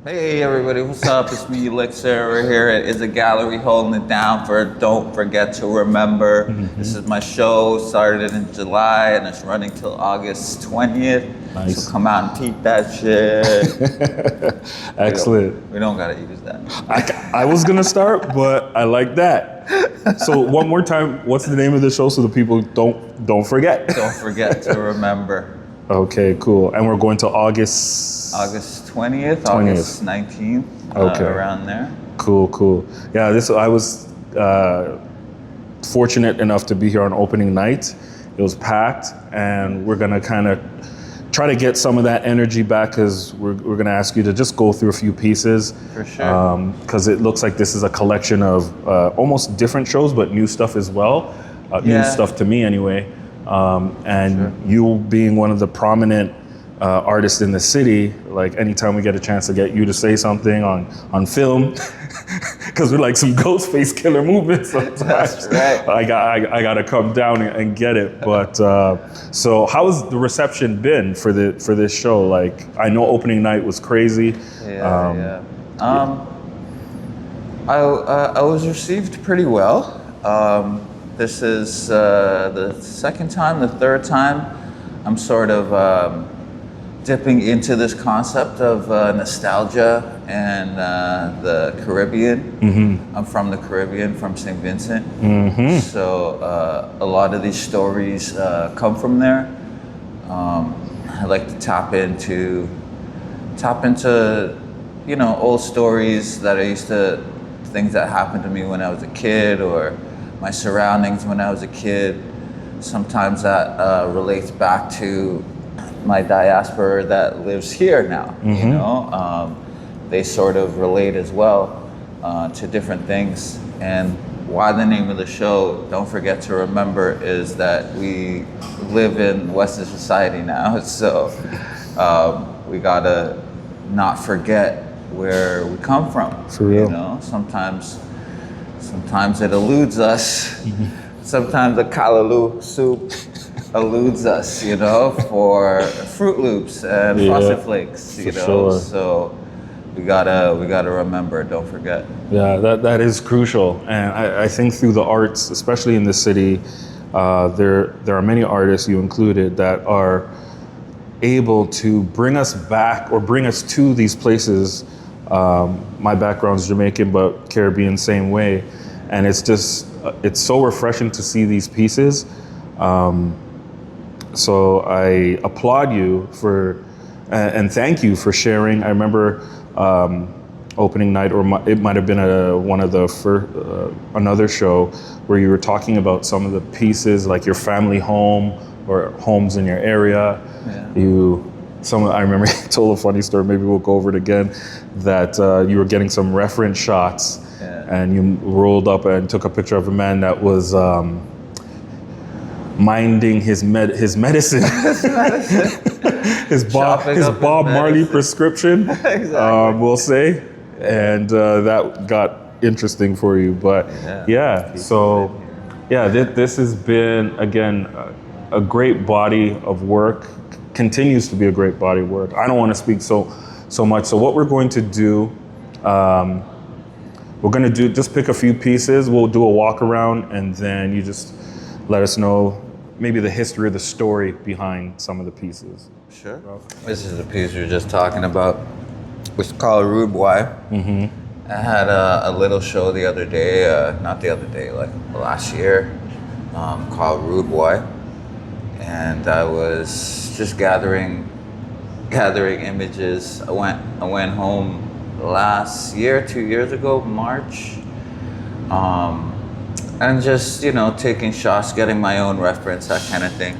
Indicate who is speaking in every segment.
Speaker 1: Hey everybody, what's up? It's me, Elicser. We're here at ISZA Gallery holding it down for Don't Forget to Remember. This is my show, started in July and it's running till August 20th.
Speaker 2: Nice.
Speaker 1: So come out and peep that shit.
Speaker 2: Excellent.
Speaker 1: We don't gotta use that.
Speaker 2: I was gonna start, but I like that. So one more time, what's the name of the show so the people don't forget?
Speaker 1: Don't forget to remember.
Speaker 2: Okay, cool. And we're going to August
Speaker 1: 20th, August 19th,
Speaker 2: Okay.
Speaker 1: around there.
Speaker 2: Cool. Yeah, I was fortunate enough to be here on opening night. It was packed, and we're gonna kind of try to get some of that energy back because we're gonna ask you to just go through a few pieces.
Speaker 1: For sure.
Speaker 2: Because it looks like this is a collection of almost different shows, but new stuff as well. New stuff to me anyway. And you being one of the prominent artists in the city, like anytime we get a chance to get you to say something on film, because we're like some ghost face killer movements sometimes.
Speaker 1: That's right.
Speaker 2: I gotta come down and get it. But so how has the reception been for this show? Like, I know opening night was crazy.
Speaker 1: I was received pretty well. This is the second time, the third time I'm sort of dipping into this concept of nostalgia and the Caribbean. I'm from the Caribbean, from St. Vincent. So a lot of these stories come from there. I like to tap into, old stories that things that happened to me when I was a kid, or my surroundings when I was a kid. Sometimes that relates back to my diaspora that lives here now. They sort of relate as well to different things. And why the name of the show, Don't Forget to Remember, is that we live in Western society now. So we gotta not forget where we come from.
Speaker 2: For real.
Speaker 1: Sometimes it eludes us. Sometimes the callaloo soup eludes us, for Fruit Loops and Frosted Flakes,
Speaker 2: Sure.
Speaker 1: So we gotta remember, don't forget.
Speaker 2: Yeah, that is crucial. And I think through the arts, especially in this city, there are many artists, you included, that are able to bring us back or bring us to these places. My background's Jamaican, but Caribbean, same way. And it's so refreshing to see these pieces. So I applaud you and thank you for sharing. I remember opening night, or it might have been one of the another show where you were talking about some of the pieces, like your family home or homes in your area. Yeah. I remember you told a funny story, maybe we'll go over it again, that you were getting some reference shots, and you rolled up and took a picture of a man that was minding his medicine. his Bob Marley prescription, exactly. We'll say. And that got interesting for you. But this has been, again, a great body of work. Continues to be a great body of work. I don't want to speak so much. So what we're going to do, just pick a few pieces. We'll do a walk around, and then you just let us know maybe the history or the story behind some of the pieces.
Speaker 1: Sure. This is the piece we were just talking about. It's called Rude Boy. I had a little show the other day, like last year, called Rude Boy. And I was just gathering images. I went home last year, 2 years ago, March, and just taking shots, getting my own reference, that kind of thing.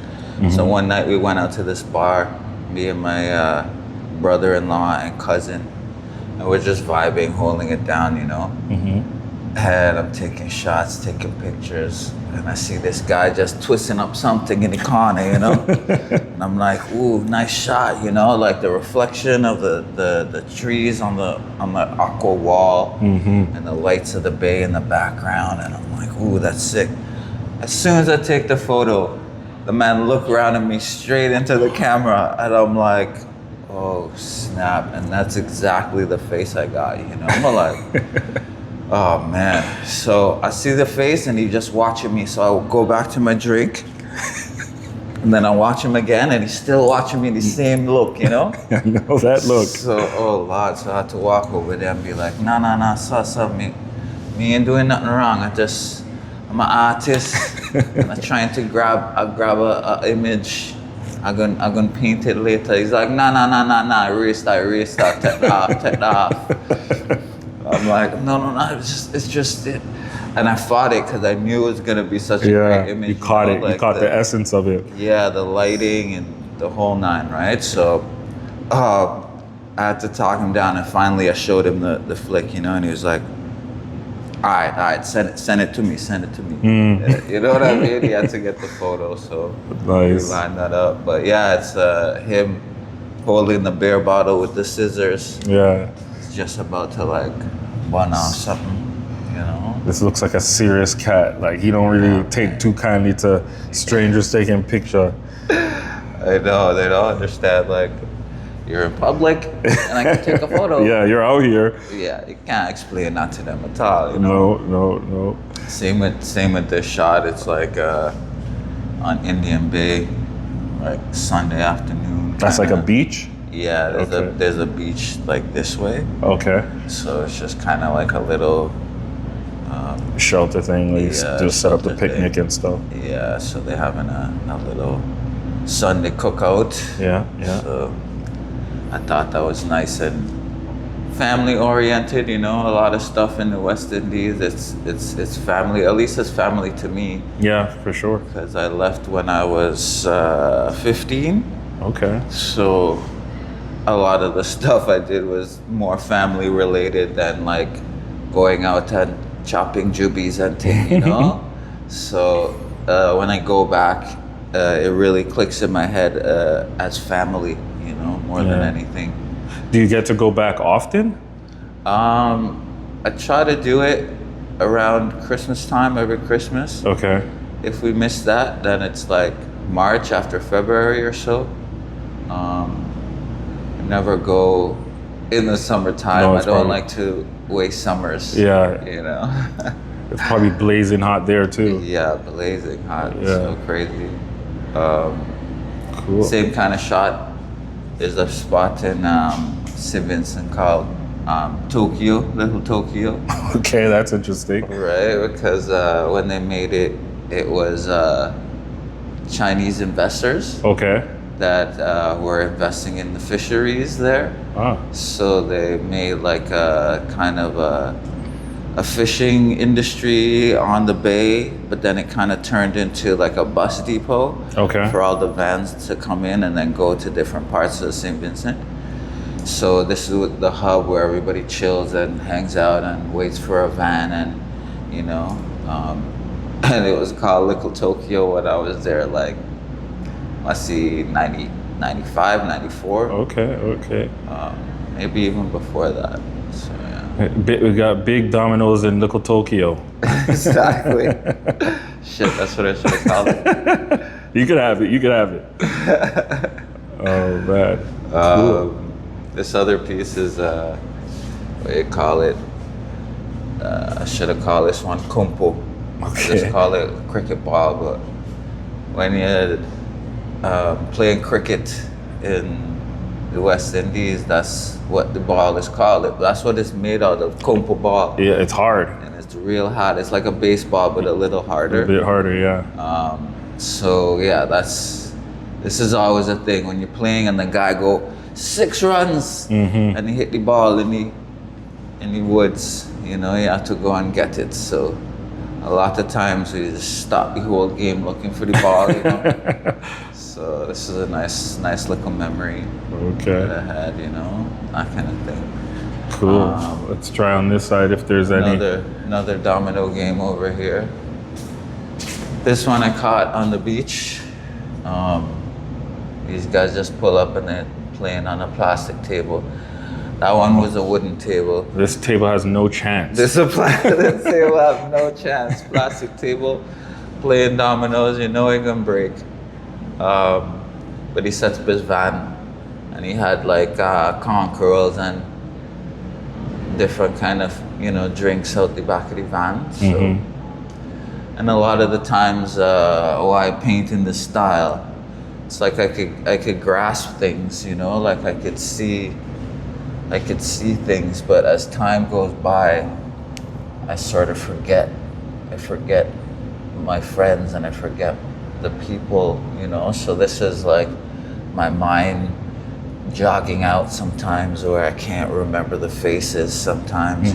Speaker 1: So one night we went out to this bar, me and my brother-in-law and cousin, and we're just vibing, holding it down, And I'm taking shots, taking pictures, and I see this guy just twisting up something in the corner, And I'm like, ooh, nice shot, like the reflection of the trees on the aqua wall, and the lights of the bay in the background, and I'm like, ooh, that's sick. As soon as I take the photo, the man looked around at me straight into the camera, and I'm like, oh snap, and that's exactly the face I got, you know. I'm like, oh man. So I see the face and he's just watching me. So I go back to my drink. And then I watch him again and he's still watching me the same look, you know?
Speaker 2: I know that look.
Speaker 1: So, oh Lord, so I had to walk over there and be like, nah, so, me ain't doing nothing wrong. I'm an artist. And I'm trying to grab a image. I'm gonna paint it later. He's like, nah, erase that, take that off. I'm like, no, it's just it. And I fought it because I knew it was gonna be such a great image.
Speaker 2: You caught it.
Speaker 1: Like
Speaker 2: you caught the essence of it.
Speaker 1: Yeah, the lighting and the whole nine, right? So I had to talk him down, and finally I showed him the flick, you know, and he was like, all right, send it to me. You know what I mean? He had to get the photo, so
Speaker 2: nice.
Speaker 1: We lined that up. But yeah, it's him holding the beer bottle with the scissors.
Speaker 2: Yeah.
Speaker 1: It's just about to like bun off something. You know?
Speaker 2: This looks like a serious cat. Like he don't really take too kindly to strangers taking picture.
Speaker 1: I know, they don't understand, like, you're in public and I can take a photo.
Speaker 2: Yeah, you're out here.
Speaker 1: Yeah, you can't explain that to them at all, you know?
Speaker 2: No.
Speaker 1: Same with this shot. It's like on Indian Bay, like Sunday afternoon.
Speaker 2: That's like a beach?
Speaker 1: Yeah, there's a beach like this way.
Speaker 2: Okay.
Speaker 1: So it's just kind of like a little
Speaker 2: shelter thing where you just set up the picnic
Speaker 1: thing.
Speaker 2: and stuff.
Speaker 1: Yeah, so they're having a little Sunday cookout.
Speaker 2: Yeah.
Speaker 1: So I thought that was nice and family oriented, you know. A lot of stuff in the West Indies, it's family, at least it's family to me.
Speaker 2: Yeah, for sure.
Speaker 1: Because I left when I was 15.
Speaker 2: Okay.
Speaker 1: So a lot of the stuff I did was more family related than like going out and chopping jubies and things, you know? So when I go back, it really clicks in my head as family, you know, more than anything.
Speaker 2: Do you get to go back often?
Speaker 1: I try to do it around Christmas time, every Christmas.
Speaker 2: Okay.
Speaker 1: If we miss that, then it's like March after February or so. I never go in the summertime.
Speaker 2: No,
Speaker 1: I don't
Speaker 2: probably
Speaker 1: like to waste summers.
Speaker 2: Yeah.
Speaker 1: You know?
Speaker 2: It's probably blazing hot there too.
Speaker 1: Yeah, blazing hot.
Speaker 2: Yeah.
Speaker 1: So crazy.
Speaker 2: Cool.
Speaker 1: Same kind of shot is a spot in St. Vincent called Tokyo, Little Tokyo.
Speaker 2: Okay, that's interesting.
Speaker 1: Right, because when they made it, it was Chinese investors
Speaker 2: Okay.
Speaker 1: that were investing in the fisheries there.
Speaker 2: Ah.
Speaker 1: So they made like a kind of a fishing industry on the bay, but then it kind of turned into like a bus depot
Speaker 2: Okay.
Speaker 1: for all the vans to come in and then go to different parts of St. Vincent. So this is the hub where everybody chills and hangs out and waits for a van, and you know, and it was called Little Tokyo when I was there, like, let's see, 90, 95, 94.
Speaker 2: Okay.
Speaker 1: Maybe even before that. So yeah.
Speaker 2: We got big dominoes in Little Tokyo.
Speaker 1: Exactly. Shit, that's what I should have called it.
Speaker 2: You could have it. Oh man. Cool.
Speaker 1: This other piece is what do you call it? I should have called this one kumpo.
Speaker 2: Okay.
Speaker 1: Just call it cricket ball, but when you're playing cricket in the West Indies, that's what the ball is called. That's what it's made out of, kumpo ball.
Speaker 2: Yeah, it's hard.
Speaker 1: And it's real hard. It's like a baseball, but a little harder.
Speaker 2: A bit harder, yeah.
Speaker 1: So yeah, this is always a thing when you're playing and the guy go 6 runs and he hit the ball in the woods. You know, you have to go and get it. So a lot of times we just stop the whole game looking for the ball. You know. So this is a nice little memory that I had. You know, that kind of thing.
Speaker 2: Cool. Let's try on this side if there's
Speaker 1: another domino game over here. This one I caught on the beach. These guys just pull up and they're playing on a plastic table. That one was a wooden table.
Speaker 2: This table has no chance.
Speaker 1: This table has no chance. Plastic table, playing dominoes, you know it's gonna break. But he sets up his van and he had like conquerors and different kind of drinks out the back of the van. So, and a lot of the times, while I paint in this style, it's like I could grasp things, like I could see things, but as time goes by, I sort of forget. I forget my friends and I forget the people, So this is like my mind jogging out sometimes, where I can't remember the faces sometimes,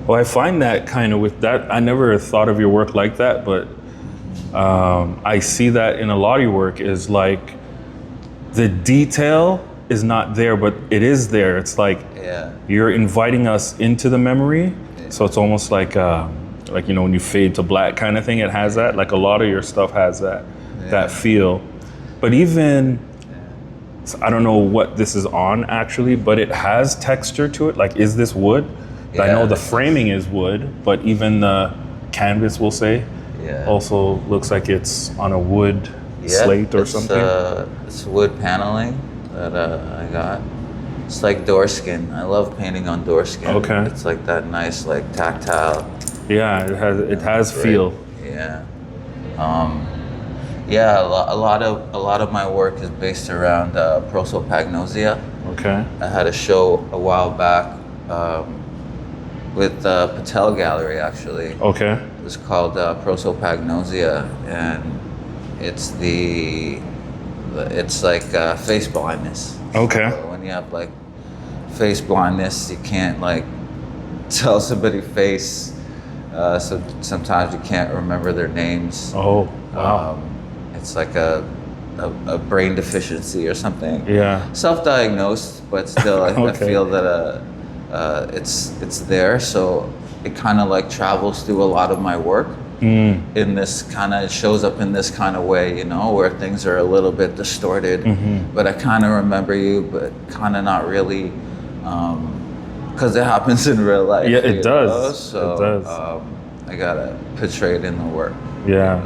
Speaker 2: Well, I find that kind of with that, I never thought of your work like that, but I see that in a lot of your work is like the detail is not there, but it is there. It's like you're inviting us into the memory. Yeah. So it's almost like when you fade to black kind of thing, it has that. Like a lot of your stuff has that feel. But even, I don't know what this is on actually, but it has texture to it. Like, is this wood? Yeah, I know the framing is wood, but even the canvas, we'll say, also looks like it's on a wood slate or something.
Speaker 1: It's wood paneling that I got. It's like door skin. I love painting on door skin.
Speaker 2: Okay.
Speaker 1: It's like that nice, like tactile.
Speaker 2: Yeah, it has feel.
Speaker 1: Yeah. A lot of my work is based around prosopagnosia.
Speaker 2: Okay.
Speaker 1: I had a show a while back with Patel Gallery, actually.
Speaker 2: Okay.
Speaker 1: It was called prosopagnosia, and it's like face blindness.
Speaker 2: Okay.
Speaker 1: So when you have like face blindness, you can't like tell somebody's face. So sometimes you can't remember their names.
Speaker 2: Oh, wow.
Speaker 1: It's like a brain deficiency or something.
Speaker 2: Yeah.
Speaker 1: Self-diagnosed, but still, I feel that it's there. So it kind of like travels through a lot of my work. In this kind of, it shows up in this kind of way, where things are a little bit distorted. But I kind of remember you, but kind of not really, because it happens in real life.
Speaker 2: Yeah, it does.
Speaker 1: So
Speaker 2: it does.
Speaker 1: I gotta portray it in the work.
Speaker 2: Yeah.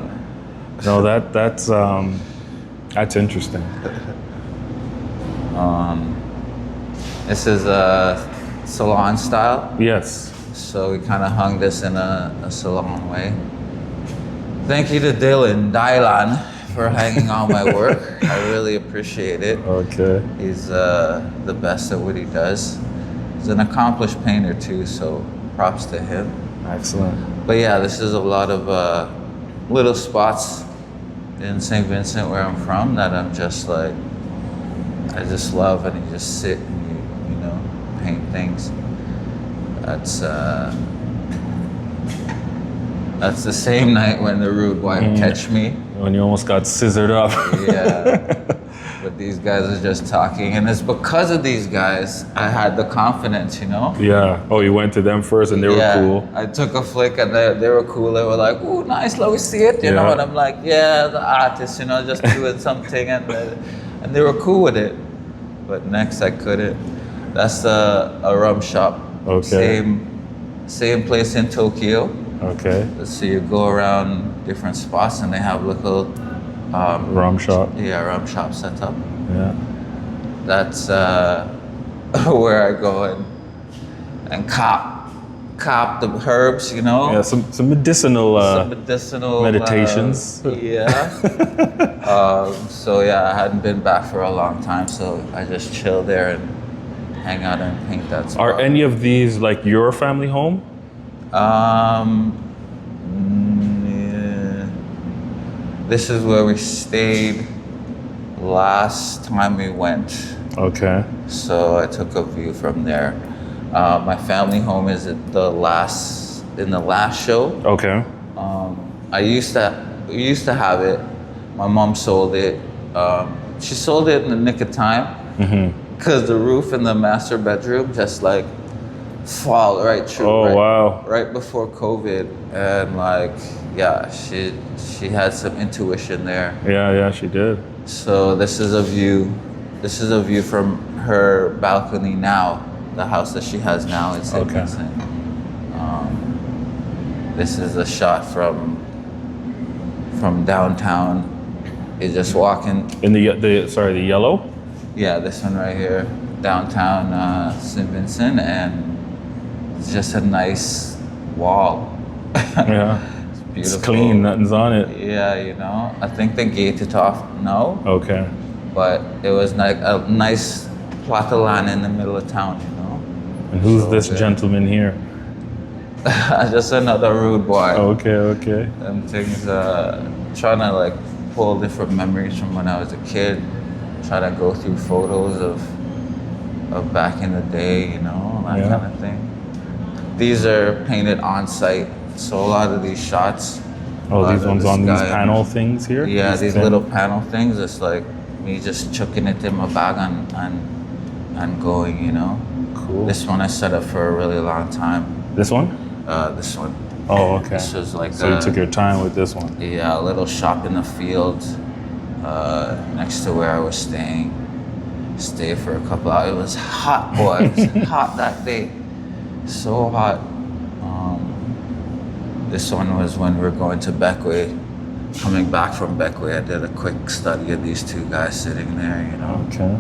Speaker 2: No, that's interesting.
Speaker 1: This is a salon style.
Speaker 2: Yes.
Speaker 1: So we kind of hung this in a salon way. Thank you to Dylan for hanging all my work. I really appreciate it.
Speaker 2: Okay.
Speaker 1: He's the best at what he does. He's an accomplished painter too, so props to him.
Speaker 2: Excellent.
Speaker 1: But yeah, this is a lot of little spots in St. Vincent where I'm from that I'm just like, I just love, and you just sit and you paint things. That's the same night when the rude wife catch me.
Speaker 2: When you almost got scissored up.
Speaker 1: Yeah. But these guys are just talking, and it's because of these guys I had the confidence,
Speaker 2: Yeah. Oh, you went to them first, and they were cool.
Speaker 1: I took a flick, and they were cool. They were like, "Ooh, nice, let me see it," you know. And I'm like, "Yeah, the artist, just doing something," and they were cool with it. But next, I couldn't. That's a rum shop.
Speaker 2: Okay.
Speaker 1: Same place in Tokyo.
Speaker 2: Okay.
Speaker 1: So you go around different spots, and they have little
Speaker 2: rum shop.
Speaker 1: Yeah, rum shop set up.
Speaker 2: Yeah.
Speaker 1: That's where I go and cop the herbs,
Speaker 2: Yeah, some medicinal.
Speaker 1: Some medicinal
Speaker 2: meditations.
Speaker 1: So yeah, I hadn't been back for a long time, so I just chill there and hang out and paint that spot.
Speaker 2: Are any of these like your family home?
Speaker 1: This is where we stayed last time we went.
Speaker 2: Okay.
Speaker 1: So I took a view from there. My family home is in the last show.
Speaker 2: Okay.
Speaker 1: We used to have it. My mom sold it. She sold it in the nick of time because the roof in the master bedroom just like fall right through.
Speaker 2: Oh, wow.
Speaker 1: Right before COVID, and like, yeah, she had some intuition there.
Speaker 2: Yeah, she did. So
Speaker 1: this is a view. This is a view from her balcony now, the house that she has now in St. Vincent. This is a shot from downtown. You're just walking.
Speaker 2: In the yellow?
Speaker 1: Yeah, this one right here, downtown St. Vincent, and it's just a nice wall.
Speaker 2: Yeah.
Speaker 1: It's
Speaker 2: It's
Speaker 1: beautiful.
Speaker 2: clean, nothing's on it.
Speaker 1: Yeah, you know, I think they gated it off now,
Speaker 2: Okay.
Speaker 1: but it was like a nice plot of land in the middle of town, you know.
Speaker 2: And who's
Speaker 1: So
Speaker 2: this
Speaker 1: good.
Speaker 2: gentleman here?
Speaker 1: Just another rude boy.
Speaker 2: Okay.
Speaker 1: Them things, trying to like pull different memories from when I was a kid, try to go through photos of back in the day, you know, that
Speaker 2: Yeah.
Speaker 1: kind of thing. These are painted on site, so a lot of these shots.
Speaker 2: Oh,
Speaker 1: a
Speaker 2: these
Speaker 1: lot of
Speaker 2: ones
Speaker 1: the
Speaker 2: on these
Speaker 1: sky-
Speaker 2: panel things here?
Speaker 1: Yeah, these
Speaker 2: thin-
Speaker 1: little panel things. It's like me just chucking it in my bag and going, you know.
Speaker 2: Cool.
Speaker 1: This one I set up for a really long time.
Speaker 2: This one?
Speaker 1: This one.
Speaker 2: Oh, okay.
Speaker 1: This was like
Speaker 2: So you took your time with this one.
Speaker 1: Yeah, a little shop in the field next to where I was staying. Stay for a couple hours. It was hot, boy. It was hot that day. So hot. This one was when we were going to Beckway. Coming back from Beckway, I did a quick study of these two guys sitting there, you know.
Speaker 2: Okay.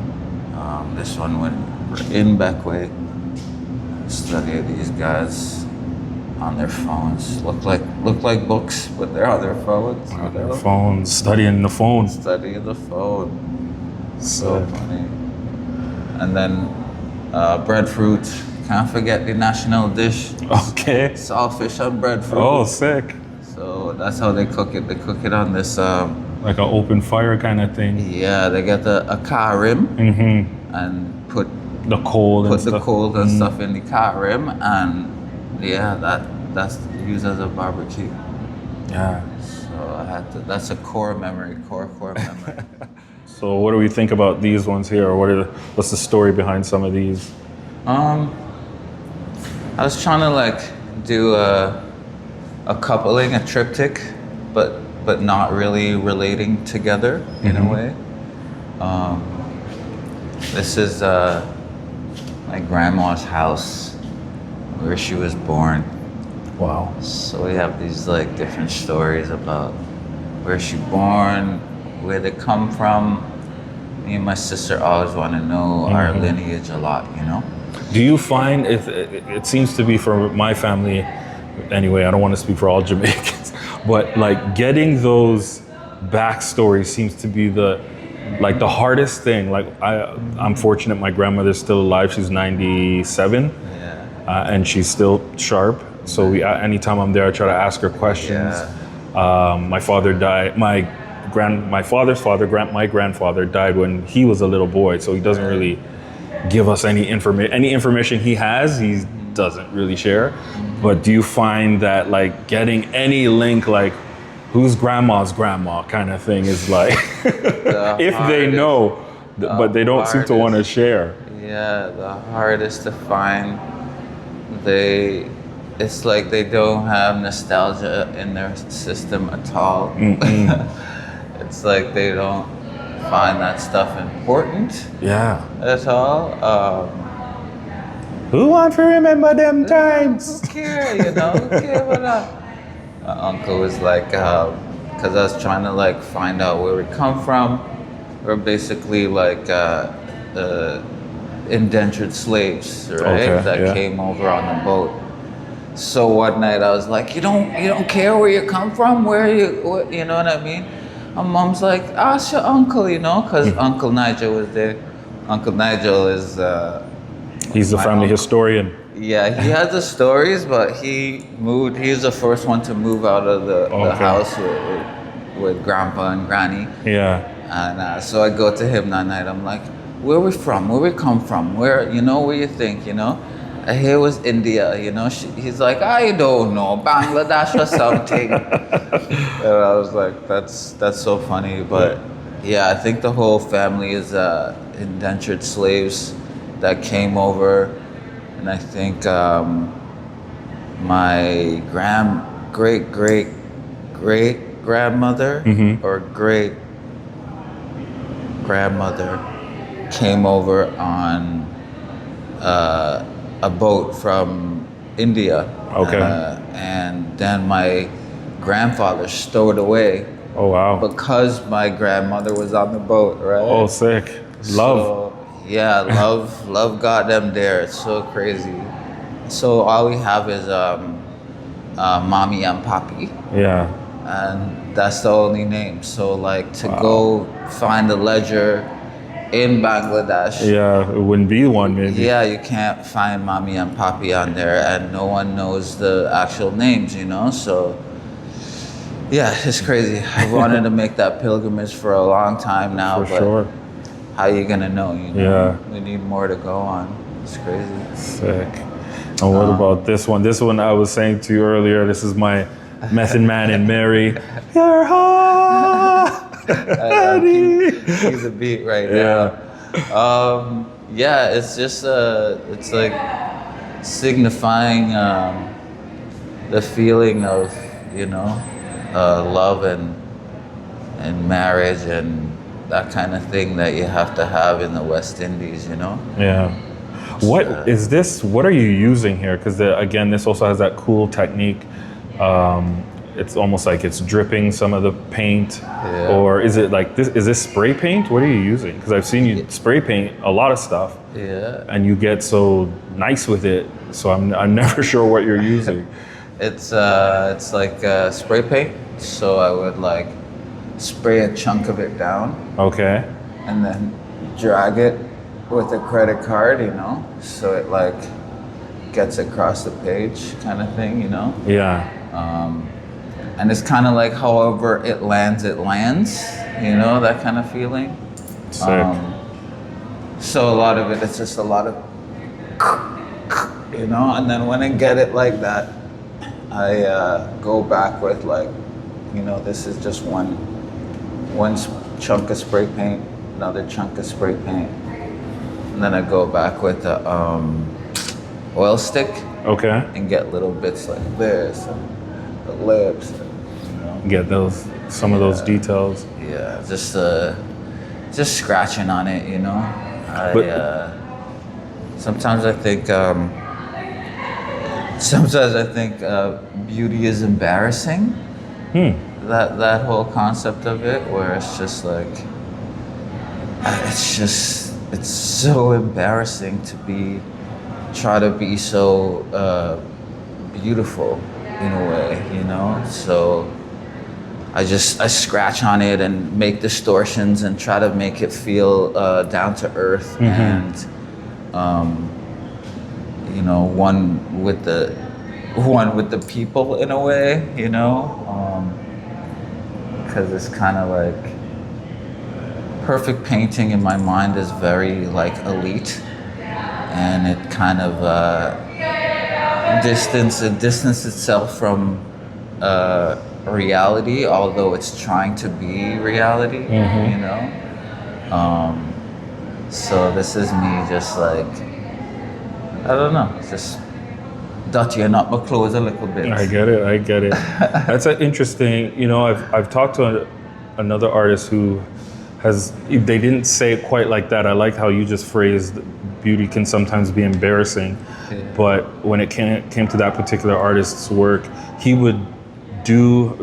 Speaker 1: This one when we're in Beckway. Study of these guys on their phones. Look like books, but they're on their phones.
Speaker 2: On their phones, studying the phones.
Speaker 1: Study the phone. So
Speaker 2: Sick.
Speaker 1: funny. And then breadfruit. Can't forget the national dish.
Speaker 2: Okay.
Speaker 1: Saltfish and breadfruit.
Speaker 2: Oh, sick.
Speaker 1: So that's how they cook it. They cook it on this.
Speaker 2: Like an open fire kind of thing.
Speaker 1: Yeah, they get a car rim
Speaker 2: Mm-hmm.
Speaker 1: and put
Speaker 2: The coal and
Speaker 1: the
Speaker 2: stuff.
Speaker 1: coals and stuff in the car rim, and yeah, that's used as a barbecue.
Speaker 2: Yeah.
Speaker 1: So I had to. That's a core memory. Core memory.
Speaker 2: So what do we think about these ones here? Or what's the story behind some of these?
Speaker 1: I was trying to like do a coupling, a triptych, but not really relating together in a way. This is my grandma's house where she was born.
Speaker 2: Wow.
Speaker 1: So we have these like different stories about where she born, where they come from. Me and my sister always want to know our lineage a lot, you know?
Speaker 2: Do you find it seems to be for my family anyway, I don't want to speak for all Jamaicans, but like getting those backstories seems to be the hardest thing. Like I'm fortunate my grandmother's still alive. She's 97
Speaker 1: Yeah.
Speaker 2: and she's still sharp. So anytime I'm there, I try to ask her questions. My father died. My grandfather died when he was a little boy, so he doesn't really give us any information. Any information he has, he doesn't really share. But do you find that like getting any link, like who's grandma's grandma kind of thing, is like if they know, but they don't seem to want to share.
Speaker 1: Yeah, the hardest to find. It's like they don't have nostalgia in their system at all. It's like they don't find that stuff important
Speaker 2: Yeah.
Speaker 1: at all.
Speaker 2: Who want to remember them times?
Speaker 1: Who care, you know? Who care what my uncle was like, because I was trying to like find out where we come from. We're basically like indentured slaves, right?
Speaker 2: Okay,
Speaker 1: That
Speaker 2: yeah.
Speaker 1: came over on the boat. So one night I was like, you don't care where you come from, you know what I mean? And mom's like, ask your uncle, you know, because Uncle Nigel was there. Uncle Nigel is
Speaker 2: He's the
Speaker 1: my
Speaker 2: family
Speaker 1: uncle.
Speaker 2: historian.
Speaker 1: Yeah, he has the stories, but he moved. He was the first one to move out of the
Speaker 2: Okay.
Speaker 1: house with Grandpa and Granny.
Speaker 2: Yeah.
Speaker 1: And so I go to him that night. I'm like, where we from? Where we come from? Where you think, you know? I hear it was India, you know? He's like, I don't know, Bangladesh or something. And I was like, that's so funny. But yeah, I think the whole family is indentured slaves that came over. And I think my great grandmother or great grandmother came over on a boat from India.
Speaker 2: Okay.
Speaker 1: And then my grandfather stowed away
Speaker 2: Oh wow.
Speaker 1: because my grandmother was on the boat, right?
Speaker 2: Oh sick. Love.
Speaker 1: So, Yeah, love got them there. It's so crazy. So all we have is mommy and papi,
Speaker 2: Yeah.
Speaker 1: and that's the only name. So like to go find a ledger in Bangladesh,
Speaker 2: Yeah, it wouldn't be one maybe.
Speaker 1: yeah, you can't find mommy and papi on there, and no one knows the actual names, you know. So yeah, it's crazy. I wanted to make that pilgrimage for a long time now,
Speaker 2: For
Speaker 1: but
Speaker 2: sure.
Speaker 1: how you gonna know? You know,
Speaker 2: Yeah.
Speaker 1: we need more to go on. It's crazy.
Speaker 2: Sick. And what about this one? This one I was saying to you earlier, this is my Method Man and Mary. You're hot.
Speaker 1: He's a beat right
Speaker 2: Yeah.
Speaker 1: now. Yeah, it's just it's like signifying the feeling of, you know, love and marriage and that kind of thing that you have to have in the West Indies, you know.
Speaker 2: Yeah. What is this? What are you using here? Because again, this also has that cool technique. It's almost like it's dripping some of the paint, or is it like this? Is this spray paint? What are you using? Because I've seen you spray paint a lot of stuff, and you get so nice with it. So I'm never sure what you're using.
Speaker 1: It's like spray paint. So I would like spray a chunk of it down,
Speaker 2: Okay.
Speaker 1: and then drag it with a credit card, you know, so it like gets across the page kind of thing, you know.
Speaker 2: Yeah.
Speaker 1: And it's kind of like however it lands, you know, that kind of feeling.
Speaker 2: Sick.
Speaker 1: So a lot of it, it's just a lot of, you know, and then when I get it like that, I go back with like, you know, this is just one chunk of spray paint, another chunk of spray paint, and then I go back with the oil stick.
Speaker 2: Okay.
Speaker 1: And get little bits like this and the lips, and, you know.
Speaker 2: Get some of those details.
Speaker 1: Yeah, just scratching on it, you know. Sometimes I think beauty is embarrassing. That whole concept of it, where it's just like, it's so embarrassing to try to be so beautiful in a way, you know. So I scratch on it and make distortions and try to make it feel down to earth and you know, one with the people in a way, you know, because it's kind of like perfect painting in my mind is very like elite, and it kind of distance itself from reality, although it's trying to be reality, you know. So this is me just like, I don't know, just dutching up my clothes a little bit.
Speaker 2: I get it. That's an interesting, you know, I've talked to another artist who they didn't say it quite like that. I like how you just phrased beauty can sometimes be embarrassing, but when it came to that particular artist's work, he would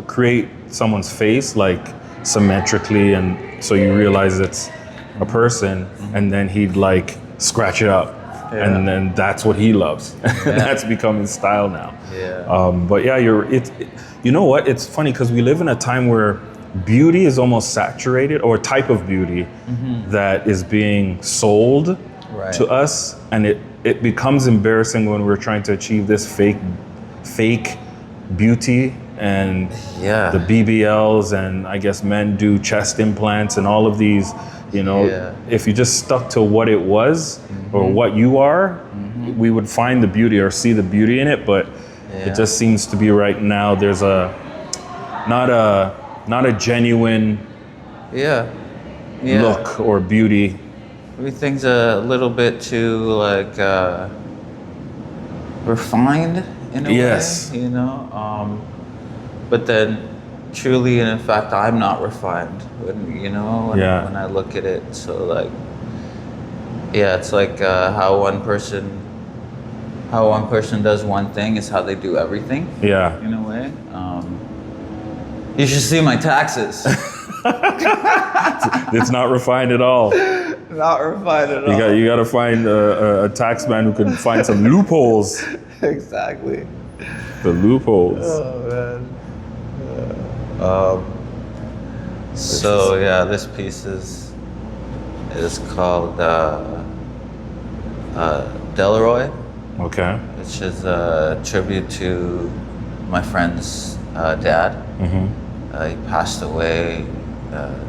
Speaker 2: create someone's face like symmetrically, and so you realize it's a person, and then he'd like scratch it up, and then that's what he loves. That's become his style now. But yeah, you know what? It's funny because we live in a time where beauty is almost saturated, or a type of beauty that is being sold to us, and it becomes embarrassing when we're trying to achieve this fake beauty, and the BBLs, and I guess men do chest implants and all of these, you know. If you just stuck to what it was or what you are, we would find the beauty or see the beauty in it, but it just seems to be right now there's not a genuine look or beauty.
Speaker 1: Everything's a little bit too like refined in a way, you know. But then, truly and in fact, I'm not refined. When I look at it, so like, it's like how one person does one thing is how they do everything. In a way. You should see my taxes.
Speaker 2: It's not refined at all.
Speaker 1: No, Not refined at all.
Speaker 2: You got to find a taxman who can find some loopholes.
Speaker 1: Exactly.
Speaker 2: The loopholes.
Speaker 1: Oh man. So yeah, this piece is called Delroy,
Speaker 2: Okay.
Speaker 1: which is a tribute to my friend's dad. He passed away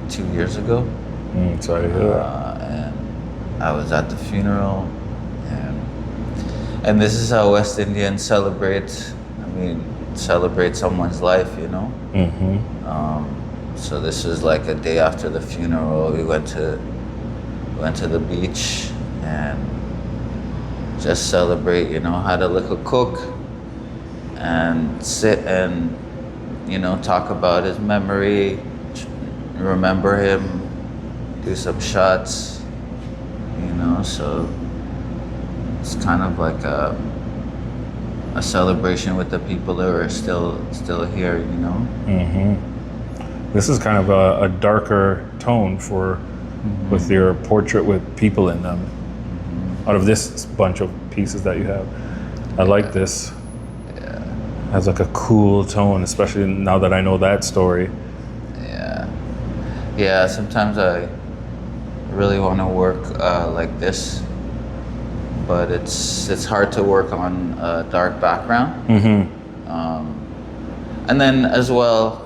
Speaker 1: 2 years ago.
Speaker 2: Sorry to hear that.
Speaker 1: And I was at the funeral, and this is how West Indians celebrate someone's life, you know. So this was like a day after the funeral. We went to the beach and just celebrate, you know, had a little cook and sit and, you know, talk about his memory, remember him, do some shots, you know. So it's kind of like a celebration with the people that are still here, you know.
Speaker 2: This is kind of a darker tone with your portrait with people in them. Out of this bunch of pieces that you have, I like this.
Speaker 1: Yeah.
Speaker 2: Has like a cool tone, especially now that I know that story.
Speaker 1: Yeah. Sometimes I really want to work like this, but it's hard to work on a dark background. And then as well,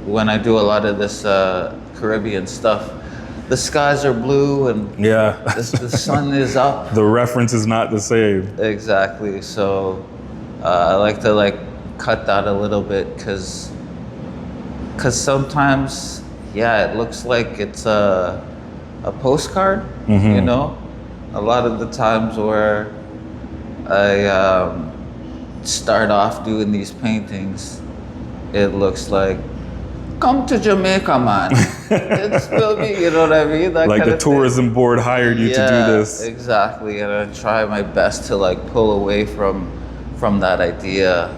Speaker 1: when I do a lot of this Caribbean stuff, the skies are blue and the sun is up.
Speaker 2: The reference is not the same.
Speaker 1: Exactly. So I like to cut that a little bit because sometimes, it looks like it's a postcard, you know? A lot of the times where I start off doing these paintings, it looks like, come to Jamaica, man. It's still me, you know what I mean? That
Speaker 2: like
Speaker 1: kind
Speaker 2: the
Speaker 1: of
Speaker 2: tourism
Speaker 1: thing.
Speaker 2: board hired you to do this.
Speaker 1: Exactly. And I try my best to pull away from that idea.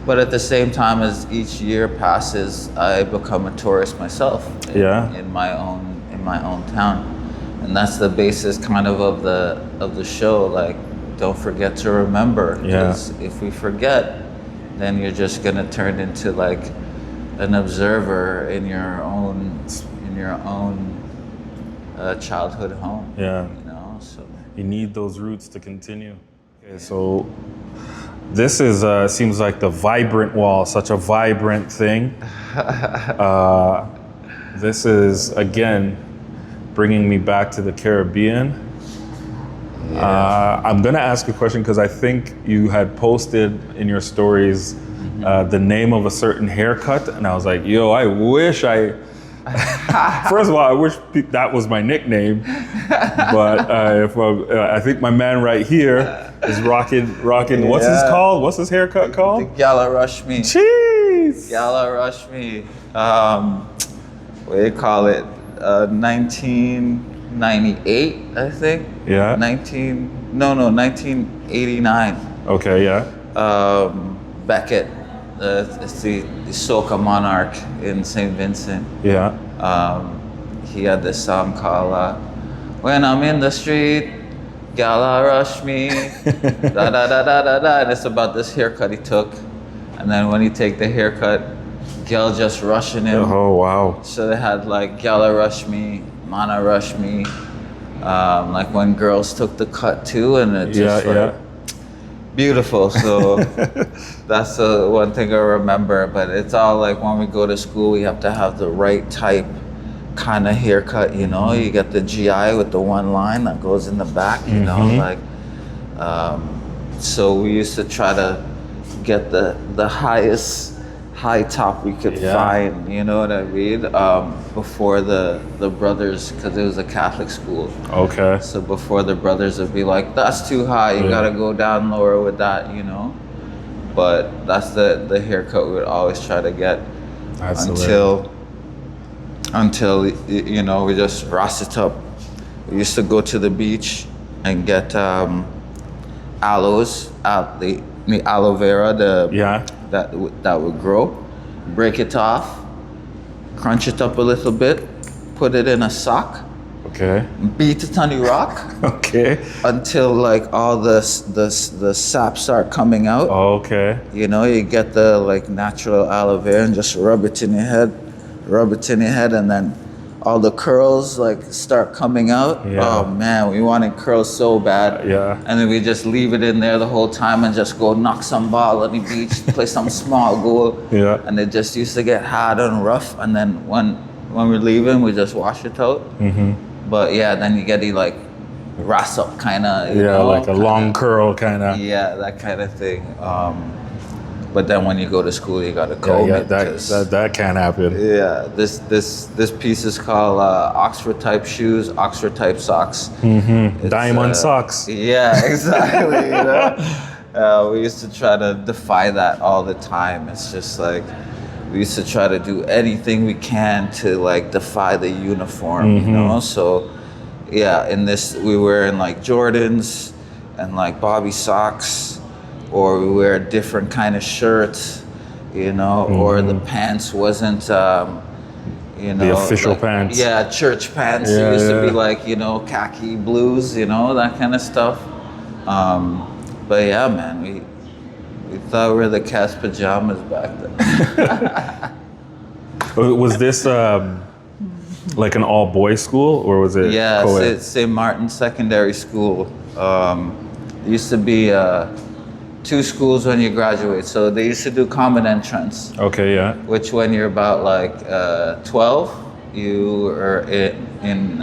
Speaker 1: But at the same time, as each year passes, I become a tourist myself in my own town. And that's the basis kind of the show. Like, don't forget to remember. Because if we forget, then you're just gonna turn into an observer in your own childhood home.
Speaker 2: Yeah.
Speaker 1: You know, so
Speaker 2: you need those roots to continue. Okay, so this is seems like the vibrant wall, such a vibrant thing. This is again bringing me back to the Caribbean. I'm gonna ask a question because I think you had posted in your stories the name of a certain haircut, and I was like, yo, I wish first of all, I wish that was my nickname, but I think my man right here is rocking. What's his called? What's his haircut called?
Speaker 1: The Gala Rush Me.
Speaker 2: Cheese.
Speaker 1: Gala Rush Me. What do you call it? 1998, I think.
Speaker 2: Yeah.
Speaker 1: 1989.
Speaker 2: Okay. Yeah.
Speaker 1: Beckett. It's the soca monarch in St. Vincent.
Speaker 2: Yeah.
Speaker 1: He had this song called "When I'm in the Street, Gala Rush Me," da da da da da da. And it's about this haircut he took, and then when he take the haircut, gal just rushing him.
Speaker 2: Oh wow.
Speaker 1: So they had Gala Rush Me, Mana Rush Me, when girls took the cut too, and it just beautiful. So that's the one thing I remember. But it's all when we go to school, we have to have the right type kind of haircut, you know. You get the GI with the one line that goes in the back, you know, so we used to try to get the highest high top we could find, you know what I mean, before the brothers, because it was a Catholic school.
Speaker 2: Okay.
Speaker 1: So before the brothers would be like, that's too high, you gotta go down lower with that, you know. But that's the haircut we would always try to get until you know, we just ras it up. We used to go to the beach and get aloes, the aloe vera, that would grow, break it off, crunch it up a little bit, put it in a sock,
Speaker 2: Okay.
Speaker 1: beat it on the rock
Speaker 2: Okay.
Speaker 1: until like all the sap start coming out.
Speaker 2: Okay.
Speaker 1: You know, you get the like natural aloe vera and just rub it in your head, and then all the curls like start coming out.
Speaker 2: Yeah.
Speaker 1: Oh man, we wanted curls so bad.
Speaker 2: Yeah.
Speaker 1: And then we just leave it in there the whole time and just go knock some ball on the beach, play some small goal.
Speaker 2: Yeah.
Speaker 1: And it just used to get hard and rough. And then when we're leaving, we just wash it out.
Speaker 2: Mm-hmm.
Speaker 1: But yeah, then you get the like ras up kind of.
Speaker 2: Yeah,
Speaker 1: know,
Speaker 2: like a long curl kind of.
Speaker 1: Yeah, that kind of thing. But then when you go to school, you gotta comb it.
Speaker 2: That can't happen.
Speaker 1: Yeah, this piece is called Oxford type shoes, Oxford type socks.
Speaker 2: Mm-hmm. Diamond socks.
Speaker 1: Yeah, exactly. You know, we used to try to defy that all the time. It's just like we used to try to do anything we can to like defy the uniform. You know, so yeah, in this we were in like Jordans and like Bobby socks. Or we wear a different kind of shirt, you know, or the pants wasn't, you know.
Speaker 2: The official
Speaker 1: like,
Speaker 2: pants.
Speaker 1: Yeah, church pants.
Speaker 2: Yeah,
Speaker 1: It used to be
Speaker 2: yeah.
Speaker 1: like, you know, khaki blues, you know, that kind of stuff. But yeah, man, we thought we were the cat's pajamas back then.
Speaker 2: Was this like an all boys school or was it?
Speaker 1: Yeah,
Speaker 2: co-ed?
Speaker 1: St. Martin's Secondary School. Used to be 2 schools when you graduate. So they used to do common entrance,
Speaker 2: Okay, yeah.
Speaker 1: which when you're about like 12, you are in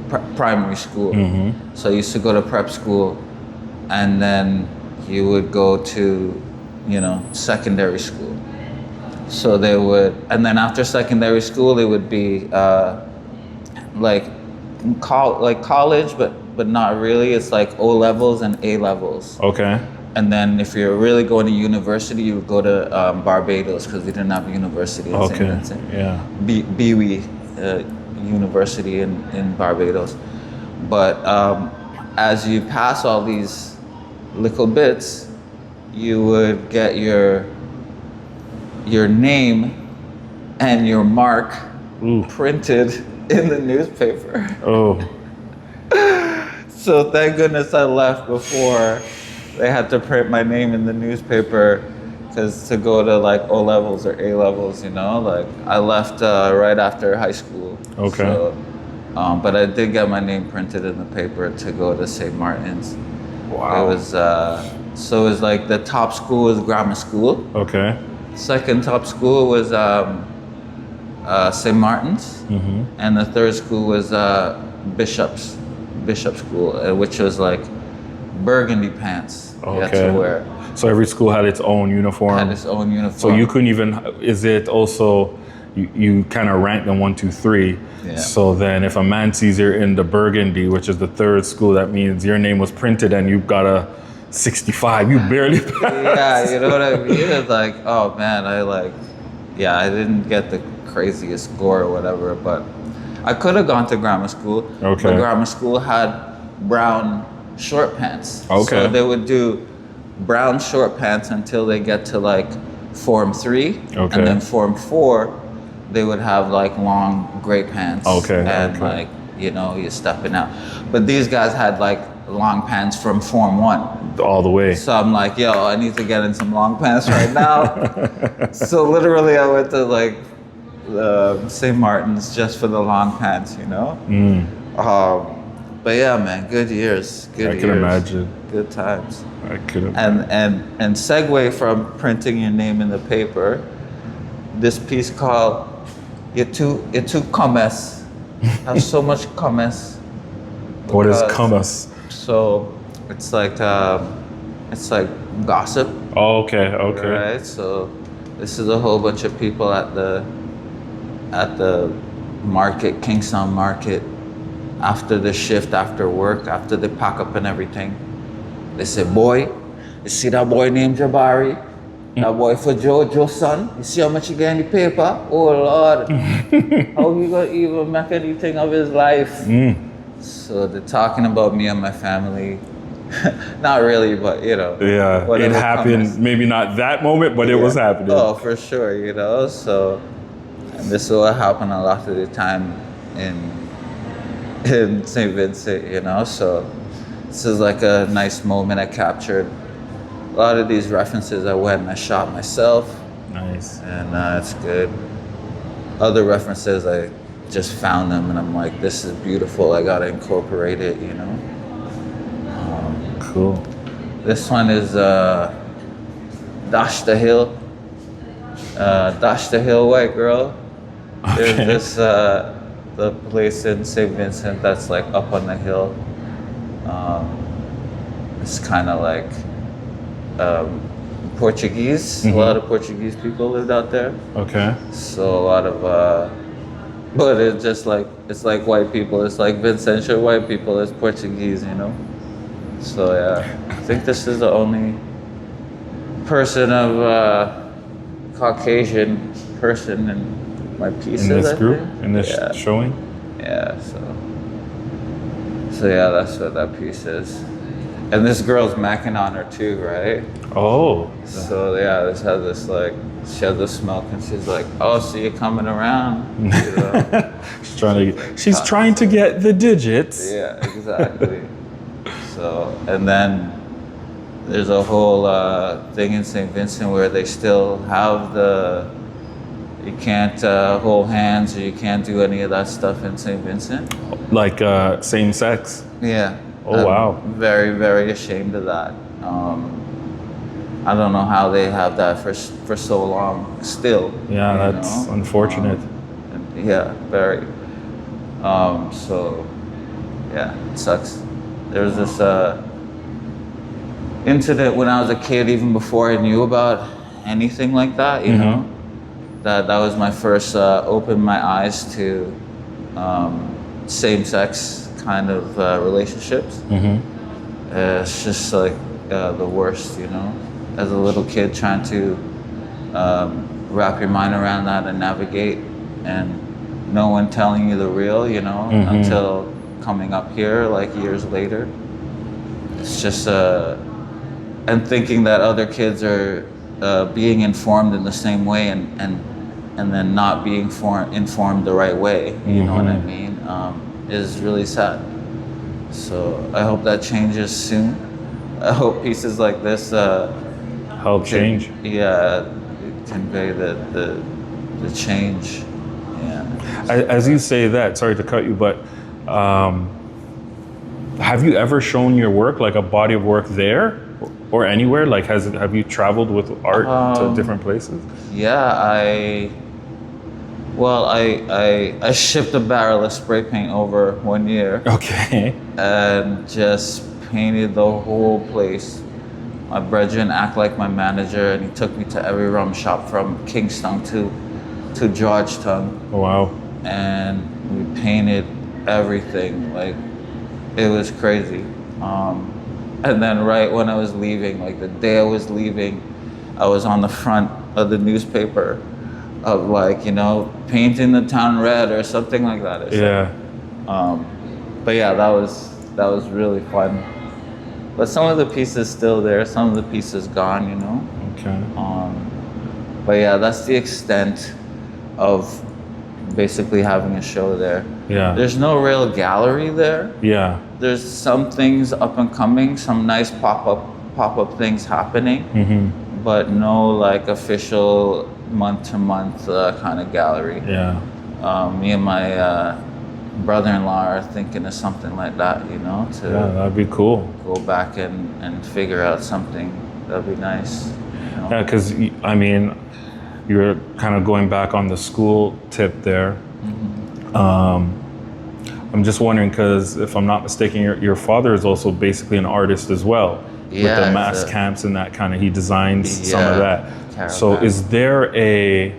Speaker 1: primary school. So you used to go to prep school, and then you would go to, you know, secondary school. So they would, and then after secondary school, it would be like college, but not really. It's like O levels and A levels.
Speaker 2: Okay.
Speaker 1: And then if you're really going to university, you would go to Barbados because we didn't have a university in St.
Speaker 2: Okay.
Speaker 1: Vincent.
Speaker 2: Yeah.
Speaker 1: Biwi University in Barbados. But as you pass all these little bits, you would get your name and your mark printed in the newspaper.
Speaker 2: Oh.
Speaker 1: So thank goodness I left before they had to print my name in the newspaper, because to go to like O levels or A levels, you know, like I left right after high school.
Speaker 2: Okay.
Speaker 1: So, but I did get my name printed in the paper to go to St. Martin's.
Speaker 2: Wow.
Speaker 1: It was so it was like the top school was grammar school.
Speaker 2: Okay.
Speaker 1: Second top school was St. Martin's, and the third school was Bishop School, which was like burgundy pants you had to wear.
Speaker 2: So every school had its own uniform.
Speaker 1: Had its own uniform.
Speaker 2: So you couldn't even. Is it also? You kind of rank them 1, 2, 3.
Speaker 1: Yeah.
Speaker 2: So then, if a man sees you're in the burgundy, which is the third school, that means your name was printed and you got a 65. You barely passed.
Speaker 1: Yeah, you know what I mean? It's like, oh man, I didn't get the craziest score or whatever, but I could have gone to grammar school.
Speaker 2: Okay.
Speaker 1: But grammar school had brown short pants.
Speaker 2: Okay.
Speaker 1: So they would do brown short pants until they get to like Form 3.
Speaker 2: Okay.
Speaker 1: And then Form 4, they would have like long gray pants.
Speaker 2: Okay,
Speaker 1: And
Speaker 2: okay.
Speaker 1: like, you know, you're stepping out. But these guys had like long pants from Form 1.
Speaker 2: All the way.
Speaker 1: So I'm like, yo, I need to get in some long pants right now. So literally I went to like St. Martin's just for the long pants, you know? But yeah, man, good years. Good years.
Speaker 2: I can imagine.
Speaker 1: Good times.
Speaker 2: I could imagine.
Speaker 1: And segue from printing your name in the paper, this piece called You're too commerce. Have so much commerce.
Speaker 2: What is commerce?
Speaker 1: So it's like gossip.
Speaker 2: Oh, okay, okay.
Speaker 1: Right. So this is a whole bunch of people at the market, Kingstown Market, after the shift, after work, after they pack up and everything. They say, boy, you see that boy named Jabari? That boy for Joe's son? You see how much he get in the paper? Oh Lord, how he gonna even make anything of his life? So they're talking about me and my family. Not really, but you know.
Speaker 2: Yeah, it
Speaker 1: whatever
Speaker 2: happened.
Speaker 1: comes.
Speaker 2: Maybe not that moment, but it was happening.
Speaker 1: Oh, for sure, you know. So, and this will happen a lot of the time. in St. Vincent, you know. So this is like a nice moment I captured. A lot of these references I went and I shot myself.
Speaker 2: Nice.
Speaker 1: And it's good. Other references, I just found them and I'm like, this is beautiful. I gotta incorporate it, you know.
Speaker 2: Cool.
Speaker 1: This one is Dash the Hill. Dash the Hill, white girl.
Speaker 2: Okay.
Speaker 1: There's this the place in St. Vincent that's like up on the hill. It's kind of like Portuguese. A lot of Portuguese people lived out there.
Speaker 2: Okay.
Speaker 1: So a lot of, but it's just like, it's like white people. It's like Vincentian white people. It's Portuguese, you know? So yeah, I think this is the only person of Caucasian person in my pieces.
Speaker 2: In this
Speaker 1: I
Speaker 2: group?
Speaker 1: think.
Speaker 2: In this showing?
Speaker 1: Yeah, so yeah, that's what that piece is. And this girl's macking on her too, right?
Speaker 2: Oh.
Speaker 1: So yeah, this has this like, she has the smoke and she's like, oh, so you're coming around. You know?
Speaker 2: She's trying to get the digits.
Speaker 1: Yeah, exactly. So, and then there's a whole thing in St. Vincent where they still have you can't hold hands or you can't do any of that stuff in St. Vincent.
Speaker 2: Like same sex?
Speaker 1: Yeah.
Speaker 2: Oh, wow.
Speaker 1: I'm very, very ashamed of that. I don't know how they have that for so long still.
Speaker 2: Yeah, that's unfortunate.
Speaker 1: Yeah, very. So, yeah, it sucks. There was this incident when I was a kid, even before I knew about anything like that, you know? That was my first opened my eyes to same-sex kind of relationships. It's just like the worst, you know? As a little kid trying to wrap your mind around that and navigate, and no one telling you the real, you know, until coming up here like years later. It's just, and thinking that other kids are being informed in the same way and then not being informed the right way, you know what I mean, is really sad. So I hope that changes soon. I hope pieces like this
Speaker 2: help change.
Speaker 1: Yeah, convey the change. Yeah.
Speaker 2: As you say that, sorry to cut you, but have you ever shown your work, like a body of work there or anywhere? Like have you traveled with art to different places?
Speaker 1: Yeah, I shipped a barrel of spray paint over 1 year.
Speaker 2: Okay.
Speaker 1: And just painted the whole place. My brethren act like my manager, and he took me to every rum shop from Kingston to Georgetown.
Speaker 2: Oh, wow.
Speaker 1: And we painted everything. Like, it was crazy. And then right when I was leaving, like the day I was leaving, I was on the front of the newspaper of like, you know, painting the town red or something like that.
Speaker 2: Yeah.
Speaker 1: But yeah, that was really fun. But some of the pieces still there, some of the pieces gone, you know.
Speaker 2: Okay.
Speaker 1: But yeah, that's the extent of basically having a show there.
Speaker 2: Yeah.
Speaker 1: There's no real gallery there.
Speaker 2: Yeah.
Speaker 1: There's some things up and coming, some nice pop-up things happening, but no like official month-to-month kind of gallery.
Speaker 2: Yeah.
Speaker 1: Me and my brother-in-law are thinking of something like that, you know, to
Speaker 2: that'd be cool.
Speaker 1: Go back and figure out something. That'd be nice. You know?
Speaker 2: Yeah, because I mean, you're kind of going back on the school tip there. I'm just wondering, because if I'm not mistaken, your father is also basically an artist as well.
Speaker 1: Yeah,
Speaker 2: with the mass camps and that kind of, he designs some of that. So is there a,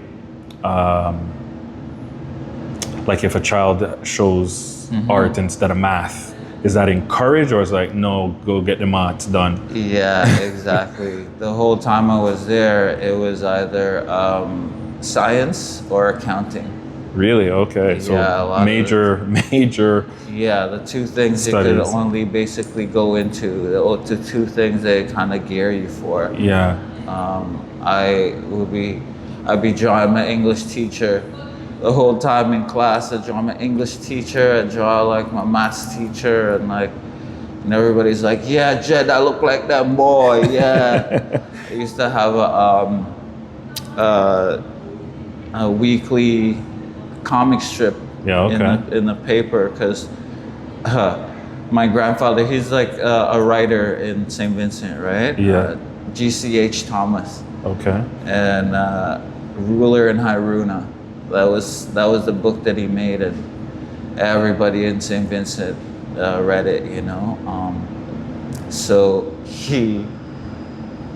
Speaker 2: like if a child shows art instead of math, is that encouraged, or is it like, no, go get the maths done? Yeah,
Speaker 1: exactly. The whole time I was there, it was either science or accounting.
Speaker 2: Really? Okay. So
Speaker 1: yeah,
Speaker 2: major.
Speaker 1: Yeah, the two things
Speaker 2: studies.
Speaker 1: You could only basically go into, the two things they kind of gear you for.
Speaker 2: Yeah.
Speaker 1: I'd be drawing my English teacher, the whole time in class, I draw my English teacher, I draw like my maths teacher, and like, and everybody's like, yeah, Jed, I look like that boy, yeah. I used to have a weekly comic strip in the paper, because my grandfather, he's like a writer in St. Vincent, right?
Speaker 2: Yeah.
Speaker 1: GCH Thomas.
Speaker 2: Okay.
Speaker 1: And Ruler and Hiruna. That was the book that he made, and everybody in St. Vincent read it, you know. So he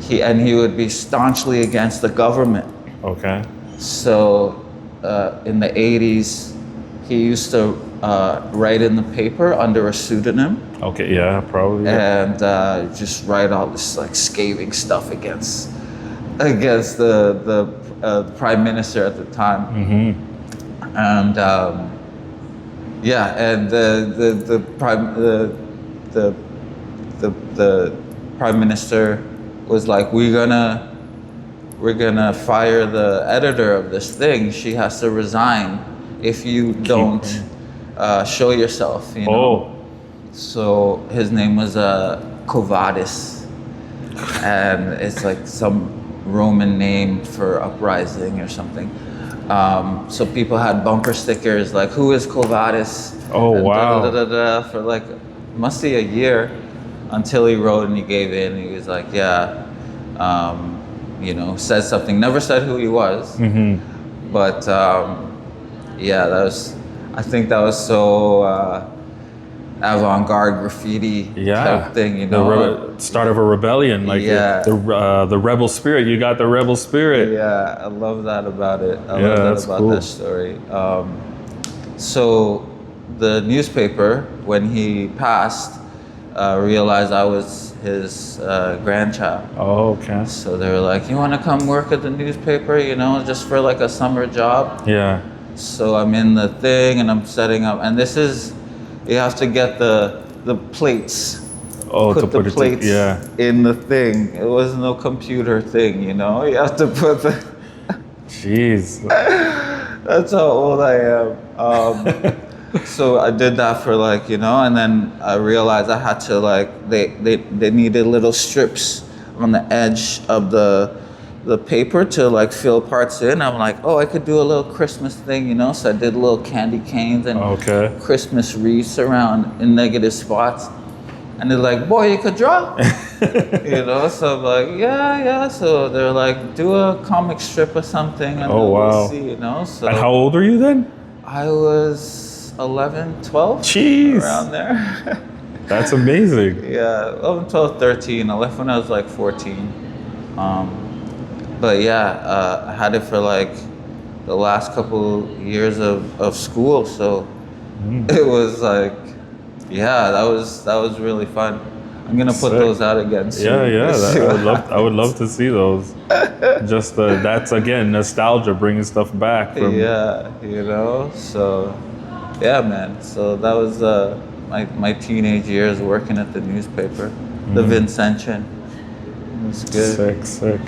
Speaker 1: would be staunchly against the government.
Speaker 2: Okay.
Speaker 1: So in the 80s, he used to write in the paper under a pseudonym.
Speaker 2: Okay, yeah, probably. Yeah.
Speaker 1: And just write all this like scathing stuff against the prime minister at the time.
Speaker 2: Mm-hmm.
Speaker 1: And and the prime minister was like, we're gonna fire the editor of this thing. She has to resign if you don't show yourself, you know.
Speaker 2: Oh.
Speaker 1: So his name was Covadis, and it's like some Roman name for uprising or something. So people had bumper stickers like, who is Covadis?
Speaker 2: Oh,
Speaker 1: and
Speaker 2: wow.
Speaker 1: for like, must be a year, until he wrote and he gave in. He was like, yeah, you know, said something, never said who he was.
Speaker 2: Mm-hmm.
Speaker 1: But yeah, I think that was so avant-garde graffiti type thing, you know.
Speaker 2: Start of a rebellion, like the rebel spirit. You got the rebel spirit.
Speaker 1: Yeah, I love that about it. I love that about that story. So the newspaper, when he passed, realized I was his grandchild.
Speaker 2: Oh, okay.
Speaker 1: So they were like, you want to come work at the newspaper, you know, just for like a summer job?
Speaker 2: Yeah.
Speaker 1: So I'm in the thing and I'm setting up, and this is, you have to get the plates.
Speaker 2: Oh,
Speaker 1: put the plates in the thing. It was no computer thing, you know. You have to put the.
Speaker 2: Jeez.
Speaker 1: That's how old I am. So I did that for like, you know, and then I realized I had to like, they needed little strips on the edge of the paper to like fill parts in. I'm like, oh, I could do a little Christmas thing, you know. So I did little candy canes and Christmas wreaths around in negative spots. And they're like, boy, you could draw, you know. So I'm like, yeah. So they're like, do a comic strip or something, and we'll see, you know. So.
Speaker 2: And how old are you then?
Speaker 1: I was 11, 12.
Speaker 2: Jeez.
Speaker 1: Around there.
Speaker 2: That's amazing.
Speaker 1: Yeah, 11, 12, 13. I left when I was like 14. But yeah, I had it for like the last couple years of school. So it was like, yeah, that was really fun. I'm gonna put those out again soon.
Speaker 2: Yeah. I would love to see those. Just that's again nostalgia, bringing stuff back.
Speaker 1: Yeah, you know. So, yeah, man. So that was my teenage years working at the newspaper, the Vincentian. It was good.
Speaker 2: Sick.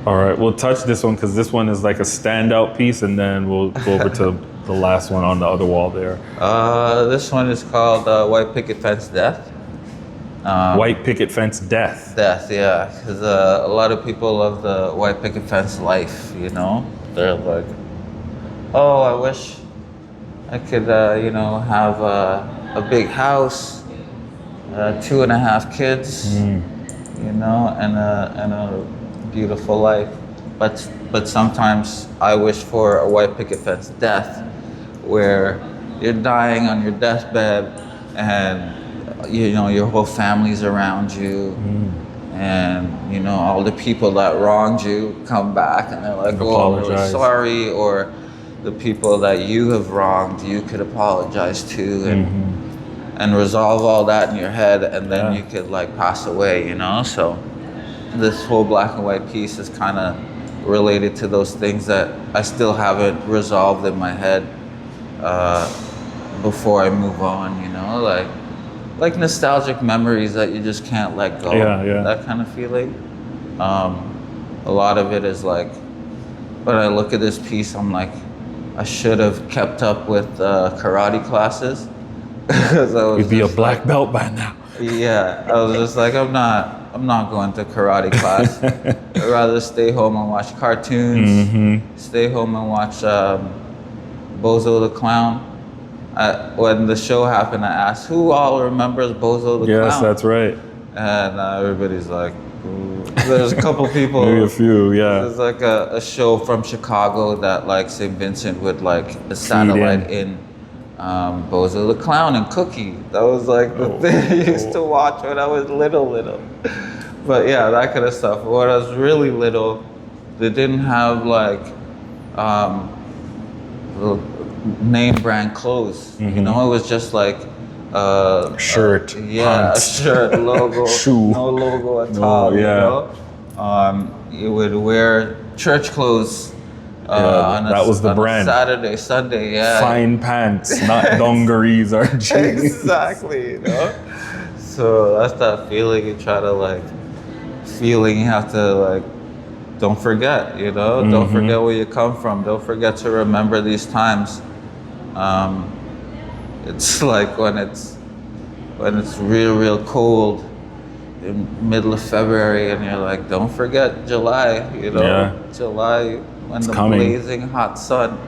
Speaker 2: All right, we'll touch this one because this one is like a standout piece, and then we'll go over to the last one on the other wall there.
Speaker 1: This one is called White Picket Fence Death.
Speaker 2: White Picket Fence Death.
Speaker 1: Death, yeah. Because a lot of people love the White Picket Fence life, you know? They're like, oh, I wish I could, you know, have a big house, 2.5 kids, you know, and a beautiful life. But sometimes I wish for a white picket fence death, where you're dying on your deathbed, and you know your whole family's around you, and you know all the people that wronged you come back and they're like, "Oh, I'm really sorry," or the people that you have wronged, you could apologize to, and resolve all that in your head, and then you could like pass away, you know. So this whole black and white piece is kind of related to those things that I still haven't resolved in my head before I move on, you know, like nostalgic memories that you just can't let go. That kind of feeling. A lot of it is like, when I look at this piece, I'm like, I should have kept up with karate classes. 'Cause I was
Speaker 2: You'd be a
Speaker 1: just
Speaker 2: black belt by now.
Speaker 1: yeah, I was just like, I'm not going to karate class. I'd rather stay home and watch cartoons, stay home and watch Bozo the Clown. When the show happened, I asked, who all remembers Bozo the Clown?
Speaker 2: Yes, that's right.
Speaker 1: And everybody's like, ooh. There's a couple people.
Speaker 2: Maybe a few, yeah.
Speaker 1: There's like a show from Chicago that like St. Vincent would like a satellite in. Bozo the Clown and Cookie. That was like the thing I used to watch when I was little. But yeah, that kind of stuff. When I was really little, they didn't have like name brand clothes. You know, it was just like
Speaker 2: shirt,
Speaker 1: yeah,
Speaker 2: pants.
Speaker 1: a shirt, logo,
Speaker 2: Shoe.
Speaker 1: no logo at all.
Speaker 2: yeah.
Speaker 1: You know, you would wear church clothes.
Speaker 2: That was the brand.
Speaker 1: Saturday, Sunday, yeah.
Speaker 2: Fine pants, not dungarees or jeans.
Speaker 1: Exactly, you know. So that's that feeling you try to like, you have to like, don't forget, you know. Don't forget where you come from. Don't forget to remember these times. It's like when it's real cold in middle of February, and you're like, don't forget July, you know.
Speaker 2: Yeah.
Speaker 1: July. When
Speaker 2: it's
Speaker 1: the
Speaker 2: coming.
Speaker 1: Blazing hot sun,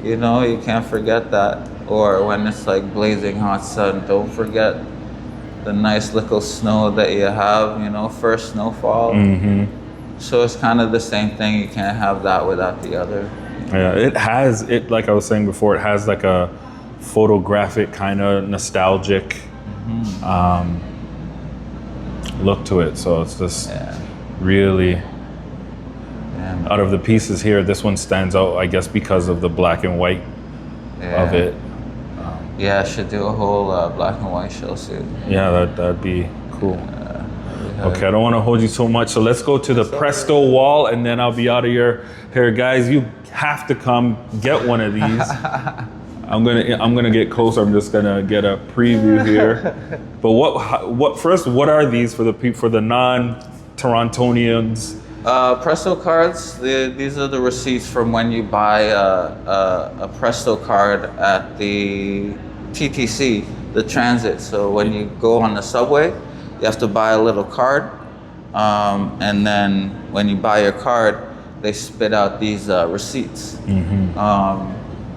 Speaker 1: you know, you can't forget that. Or when it's like blazing hot sun, don't forget the nice little snow that you have, you know, first snowfall. So it's kind of the same thing. You can't have that without the other.
Speaker 2: Yeah, it like I was saying before, it has like a photographic kind of nostalgic look to it. So it's just really. Out of the pieces here, this one stands out, I guess, because of the black and white of it.
Speaker 1: Yeah, I should do a whole black and white show soon.
Speaker 2: Yeah, that'd be cool. Okay, I don't want to hold you so much, so let's go to the Presto wall, and then I'll be out of your hair. Guys, you have to come get one of these. I'm gonna get closer. I'm just gonna get a preview here. But what are these for the non-Torontonians?
Speaker 1: Presto cards, these are the receipts from when you buy a Presto card at the TTC, the transit. So when you go on the subway, you have to buy a little card. And then when you buy your card, they spit out these receipts.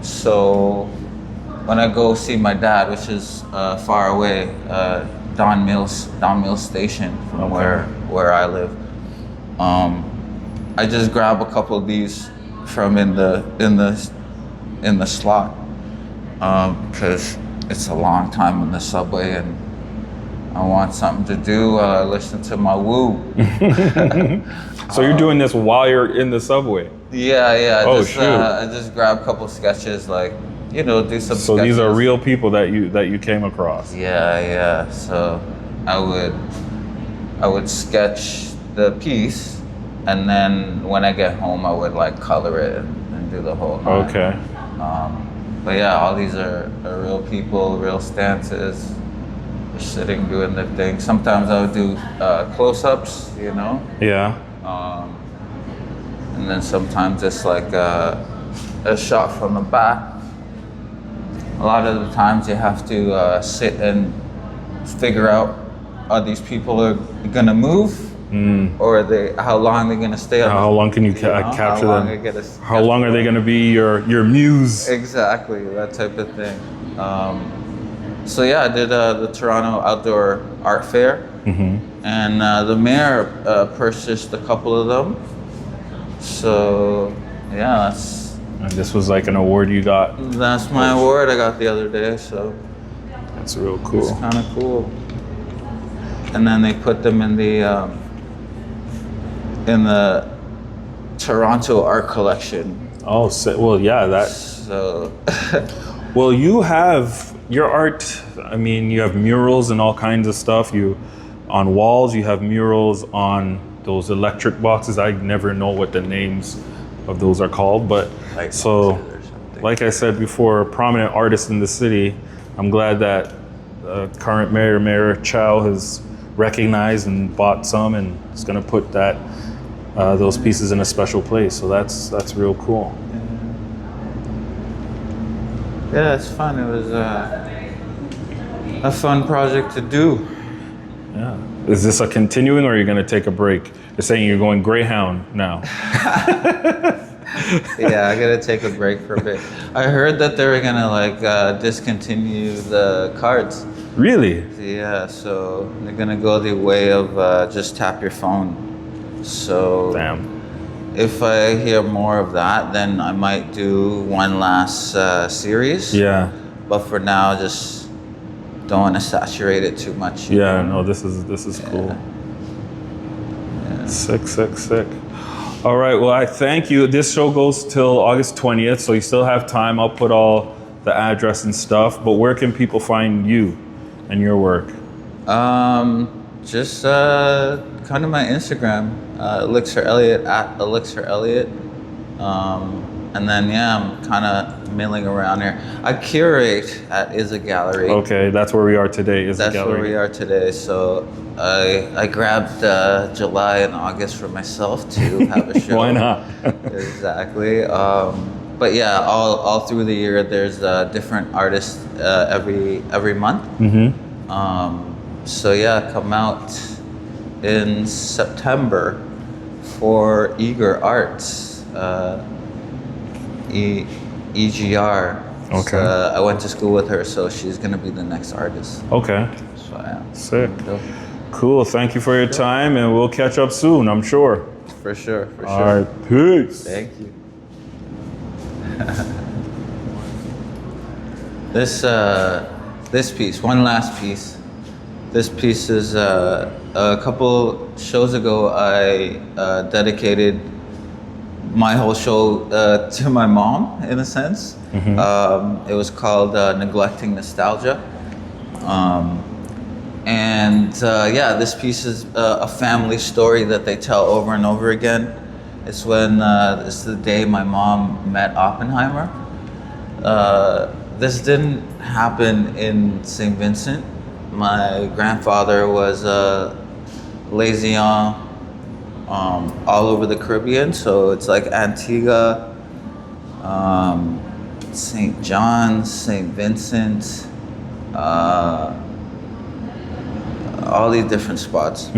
Speaker 1: So when I go see my dad, which is far away, Don Mills Station from where I live, I just grab a couple of these from in the slot because it's a long time in the subway and I want something to do. Listen to my woo.
Speaker 2: So you're doing this while you're in the subway?
Speaker 1: Yeah.
Speaker 2: Oh, shoot.
Speaker 1: I just grab a couple sketches, like, you know, do some.
Speaker 2: So
Speaker 1: sketches.
Speaker 2: These are real people that you came across.
Speaker 1: Yeah. So I would sketch the piece, and then when I get home, I would like color it and do the whole nine.
Speaker 2: Okay.
Speaker 1: But yeah, all these are real people, real stances. They're sitting doing their thing. Sometimes I would do close-ups, you know.
Speaker 2: Yeah.
Speaker 1: And then sometimes it's like a shot from the back. A lot of the times you have to sit and figure out, are these people are gonna move, or how long they're gonna stay?
Speaker 2: How long can you capture them? How long are they gonna be your muse?
Speaker 1: Exactly, that type of thing. So yeah, I did the Toronto Outdoor Art Fair, and the mayor purchased a couple of them. So yeah,
Speaker 2: And this was like an award you got?
Speaker 1: That's my award I got the other day, so.
Speaker 2: That's real cool.
Speaker 1: It's kind of cool. And then they put them in the Toronto art collection.
Speaker 2: Oh, well, yeah, that.
Speaker 1: So.
Speaker 2: Well, you have your art. I mean, you have murals and all kinds of stuff. On walls, you have murals on those electric boxes. I never know what the names of those are called, but like I said before, a prominent artist in the city. I'm glad that current Mayor Chow has recognized and bought some, and is going to put those pieces in a special place. So that's real cool.
Speaker 1: Yeah, it's fun. It was a fun project to do.
Speaker 2: Yeah. Is this a continuing, or are you going to take a break? You're saying you're going Greyhound now.
Speaker 1: Yeah, I gotta take a break for a bit. I heard that they were gonna like discontinue the cards.
Speaker 2: Really?
Speaker 1: Yeah, so they're gonna go the way of just tap your phone. So
Speaker 2: Damn.
Speaker 1: if I hear more of that, then I might do one last series.
Speaker 2: Yeah.
Speaker 1: But for now, just don't want to saturate it too much.
Speaker 2: Yeah. No, this is cool.
Speaker 1: Yeah.
Speaker 2: Sick. All right. Well, I thank you. This show goes till August 20th, so you still have time. I'll put all the address and stuff. But where can people find you and your work?
Speaker 1: Just come to my Instagram, Elicser Elliott at Elicser Elliott. And then yeah, I'm kind of milling around here. I curate at ISZA Gallery.
Speaker 2: Okay, that's where we are today. Is
Speaker 1: That's
Speaker 2: the gallery.
Speaker 1: where we are today. So I grabbed July and August for myself to have a show.
Speaker 2: Why not?
Speaker 1: Exactly. But yeah, all through the year, there's different artists every month. So yeah, come out in September for Eager Arts, EGR.
Speaker 2: Okay.
Speaker 1: So, I went to school with her, so she's gonna be the next artist.
Speaker 2: Okay.
Speaker 1: So yeah.
Speaker 2: Sick. Cool. Thank you for your time, and we'll catch up soon, I'm sure.
Speaker 1: For sure.
Speaker 2: All right. Peace.
Speaker 1: Thank you. This piece, one last piece. This piece is a couple shows ago. I dedicated my whole show to my mom, in a sense. It was called Neglecting Nostalgia. Yeah, this piece is a family story that they tell over and over again. It's it's the day my mom met Oppenheimer. This didn't happen in St. Vincent. My grandfather was a liaison all over the Caribbean, so it's like Antigua, St. John's, St. Vincent, all these different spots.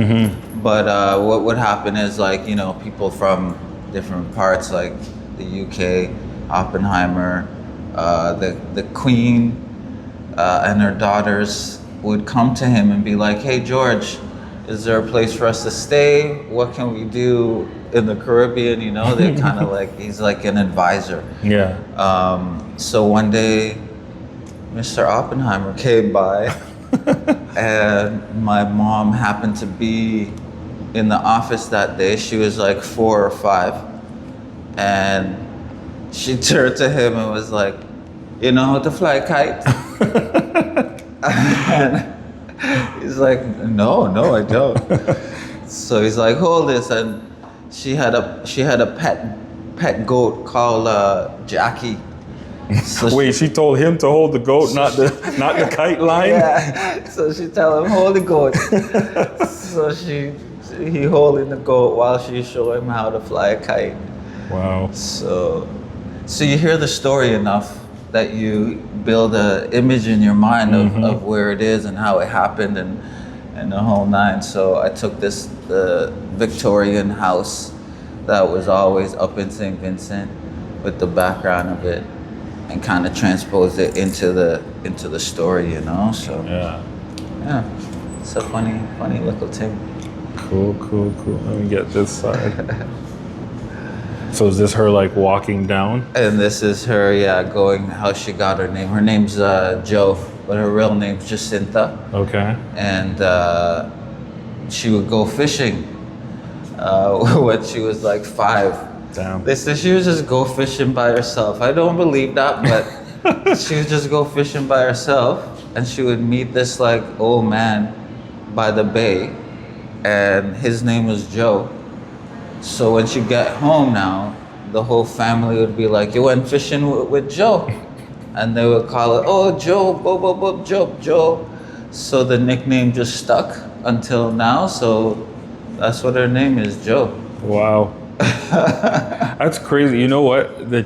Speaker 1: But what would happen is, like, you know, people from different parts, like the UK, Oppenheimer, the Queen and her daughters would come to him and be like, "Hey George, is there a place for us to stay? What can we do in the Caribbean?" You know, they kind of like, he's like an advisor.
Speaker 2: Yeah.
Speaker 1: So one day, Mr. Oppenheimer came by, and my mom happened to be in the office that day. She was like 4 or 5, and she turned to him and was like, "You know how to fly a kite?" And he's like, no, I don't. So he's like, "Hold this," and she had a pet goat called Jackie. So
Speaker 2: Wait, she told him to hold the goat, not the kite line?
Speaker 1: Yeah. So she tell him, "Hold the goat." So he holding the goat while she show him how to fly a kite.
Speaker 2: Wow.
Speaker 1: So you hear the story enough that you build an image in your mind of where it is and how it happened and the whole nine. So I took the Victorian house that was always up in St. Vincent with the background of it, and kind of transposed it into the story, you know. So yeah, it's a funny little thing.
Speaker 2: Cool. Let me get this side. So is this her like walking down?
Speaker 1: And this is her, going how she got her name. Her name's Jo, but her real name's Jacinta.
Speaker 2: Okay.
Speaker 1: And she would go fishing when she was like 5.
Speaker 2: Damn.
Speaker 1: They said she would just go fishing by herself. I don't believe that, but she would just go fishing by herself, and she would meet this like old man by the bay, and his name was Joe. So when she got home now, the whole family would be like, "You went fishing with Joe," and they would call it, "Oh, Joe, Joe." So the nickname just stuck until now. So that's what her name is, Joe.
Speaker 2: Wow. That's crazy. You know what? The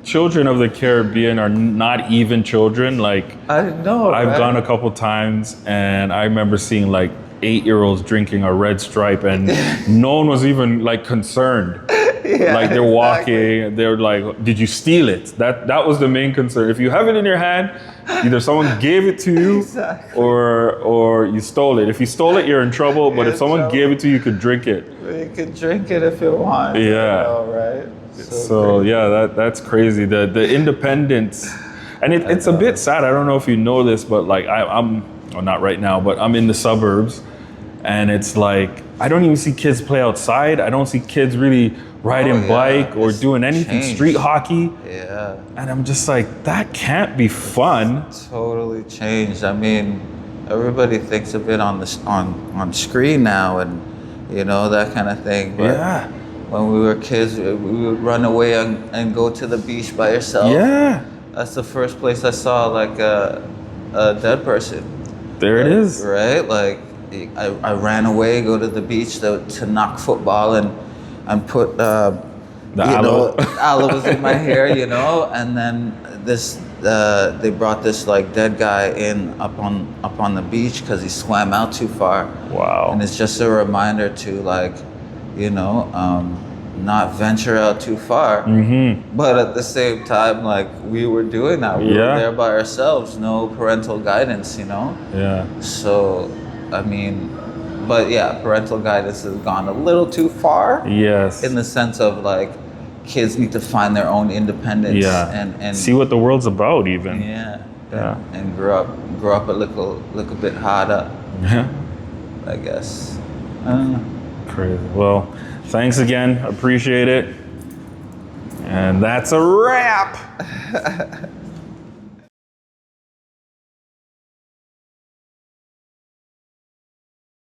Speaker 2: children of the Caribbean are not even children. Like,
Speaker 1: I know.
Speaker 2: I've
Speaker 1: right?
Speaker 2: gone a couple times, and I remember seeing like 8-year-olds drinking a Red Stripe, and no one was even like concerned.
Speaker 1: Yeah,
Speaker 2: like they're walking, they're like, "Did you steal it?" That was the main concern. If you have it in your hand, either someone gave it to you,
Speaker 1: Exactly.
Speaker 2: or you stole it. If you stole it, you're in trouble. But
Speaker 1: You're
Speaker 2: if
Speaker 1: in
Speaker 2: someone
Speaker 1: trouble.
Speaker 2: gave it to you, you could drink it.
Speaker 1: You could drink it if you want.
Speaker 2: Yeah.
Speaker 1: You know, right?
Speaker 2: So
Speaker 1: crazy.
Speaker 2: yeah, that's crazy. The independence, and it's a bit sad. I don't know if you know this, but like I'm well, not right now, but I'm in the suburbs, and it's like I don't even see kids play outside. I don't see kids really riding bike or
Speaker 1: It's
Speaker 2: doing anything,
Speaker 1: changed.
Speaker 2: street hockey.
Speaker 1: Yeah.
Speaker 2: And I'm just like, that can't be fun.
Speaker 1: Totally changed. I mean, everybody thinks of it on screen now, and you know that kind of thing. But
Speaker 2: Yeah.
Speaker 1: when we were kids, we would run away and go to the beach by yourself.
Speaker 2: Yeah.
Speaker 1: That's the first place I saw like a dead person.
Speaker 2: There it is.
Speaker 1: Right? Like I ran away, go to the beach to knock football and put
Speaker 2: The aloe.
Speaker 1: aloe was in my hair, you know, and then they brought this like dead guy in up on the beach because he swam out too far.
Speaker 2: Wow.
Speaker 1: And it's just a reminder to like, you know, not venture out too far.
Speaker 2: Mm-hmm.
Speaker 1: But at the same time, like we were doing that. We were there by ourselves, no parental guidance, you know?
Speaker 2: Yeah.
Speaker 1: So, I mean, but yeah, parental guidance has gone a little too far.
Speaker 2: Yes.
Speaker 1: In the sense of like, kids need to find their own independence.
Speaker 2: Yeah.
Speaker 1: And
Speaker 2: see what the world's about, even.
Speaker 1: Yeah.
Speaker 2: Yeah.
Speaker 1: And grow up a little bit harder,
Speaker 2: Yeah.
Speaker 1: I guess.
Speaker 2: Crazy. Well, thanks again. Appreciate it. And that's a wrap.